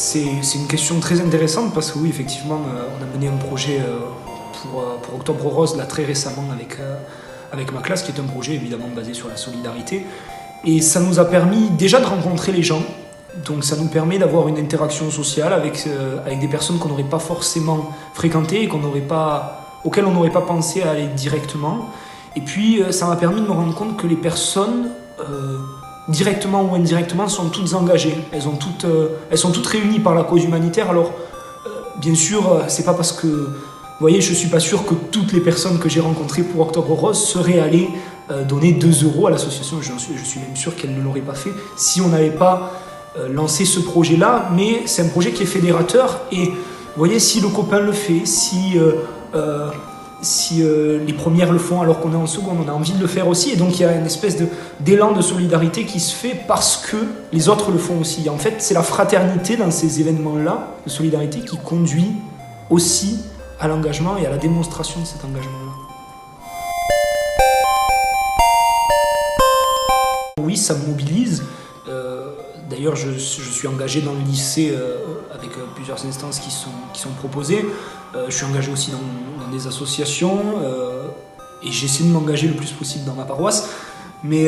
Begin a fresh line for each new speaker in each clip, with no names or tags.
C'est une question très intéressante parce que oui, effectivement, on a mené un projet pour Octobre Rose là, très récemment avec ma classe, qui est un projet évidemment basé sur la solidarité. Et ça nous a permis déjà de rencontrer les gens, donc ça nous permet d'avoir une interaction sociale avec des personnes qu'on n'aurait pas forcément fréquentées et auxquelles on n'aurait pas pensé à aller directement. Et puis ça m'a permis de me rendre compte que les personnes, directement ou indirectement, sont toutes engagées. Elles sont toutes réunies par la cause humanitaire. Alors, bien sûr, c'est pas parce que... Vous voyez, je suis pas sûr que toutes les personnes que j'ai rencontrées pour Octobre Rose seraient allées donner 2 € à l'association. Je suis même sûr qu'elles ne l'auraient pas fait si on n'avait pas lancé ce projet-là. Mais c'est un projet qui est fédérateur. Et vous voyez, si le copain le fait, si les premières le font alors qu'on est en seconde, on a envie de le faire aussi. Et donc il y a une espèce d'élan de solidarité qui se fait parce que les autres le font aussi. En fait, c'est la fraternité dans ces événements-là de solidarité qui conduit aussi à l'engagement et à la démonstration de cet engagement-là. Oui, ça me mobilise. D'ailleurs, je suis engagé dans le lycée avec plusieurs instances qui sont proposées. Je suis engagé aussi dans des associations et j'essaie de m'engager le plus possible dans ma paroisse. Mais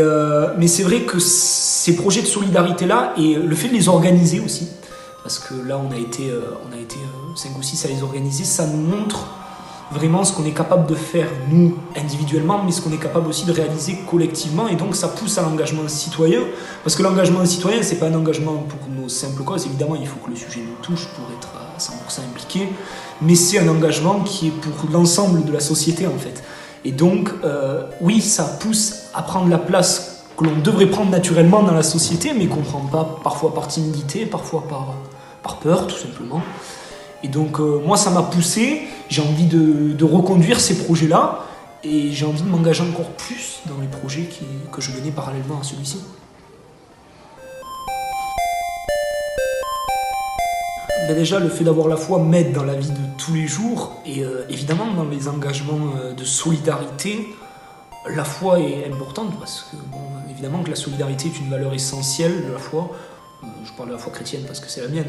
c'est vrai que ces projets de solidarité-là et le fait de les organiser aussi, parce que là on a été 5 ou 6 à les organiser, ça nous montre vraiment ce qu'on est capable de faire nous individuellement, mais ce qu'on est capable aussi de réaliser collectivement, et donc ça pousse à l'engagement citoyen, parce que l'engagement citoyen c'est pas un engagement pour nos simples causes, évidemment il faut que le sujet nous touche pour être à 100% impliqué, mais c'est un engagement qui est pour l'ensemble de la société en fait. Et donc oui, ça pousse à prendre la place que l'on devrait prendre naturellement dans la société, mais qu'on ne prend pas parfois par timidité, parfois par peur tout simplement. Et donc moi ça m'a poussé, j'ai envie de reconduire ces projets-là et j'ai envie de m'engager encore plus dans les projets que je menais parallèlement à celui-ci. Ben déjà le fait d'avoir la foi m'aide dans la vie de tous les jours et évidemment dans les engagements de solidarité, la foi est importante parce que bon, évidemment que la solidarité est une valeur essentielle de la foi. Je parle de la foi chrétienne parce que c'est la mienne,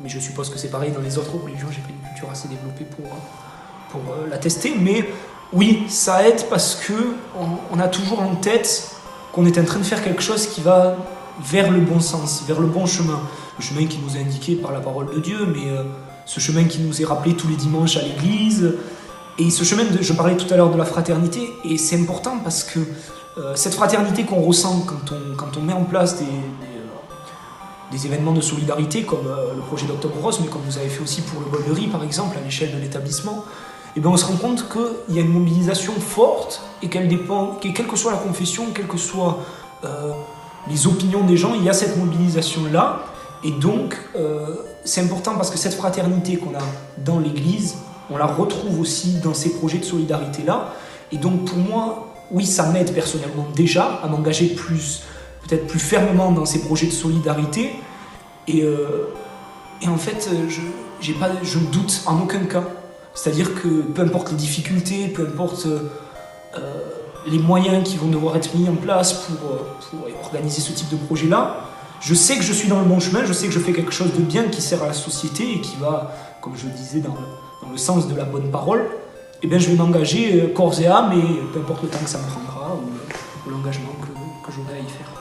mais je suppose que c'est pareil dans les autres religions, j'ai pas une culture assez développée pour l'attester. Mais oui, ça aide parce qu'on a toujours en tête qu'on est en train de faire quelque chose qui va vers le bon sens, vers le bon chemin. Le chemin qui nous est indiqué par la parole de Dieu, mais ce chemin qui nous est rappelé tous les dimanches à l'église. Et ce chemin, je parlais tout à l'heure de la fraternité, et c'est important parce que cette fraternité qu'on ressent quand on met en place des événements de solidarité comme le projet d'Octobre Rose, mais comme vous avez fait aussi pour le bol de riz par exemple à l'échelle de l'établissement, et bien on se rend compte qu'il y a une mobilisation forte et qu'elle dépend, quelle que soit la confession, quelles que soient les opinions des gens, il y a cette mobilisation-là. Et donc c'est important parce que cette fraternité qu'on a dans l'église, on la retrouve aussi dans ces projets de solidarité-là. Et donc pour moi, oui, ça m'aide personnellement déjà à m'engager peut-être plus fermement dans ces projets de solidarité. Et en fait, je ne doute en aucun cas. C'est-à-dire que peu importe les difficultés, peu importe les moyens qui vont devoir être mis en place pour organiser ce type de projet-là, je sais que je suis dans le bon chemin, je sais que je fais quelque chose de bien qui sert à la société et qui va, comme je le disais, dans le sens de la bonne parole. Et bien, je vais m'engager corps et âme, et peu importe le temps que ça me prendra ou l'engagement que j'aurai à y faire.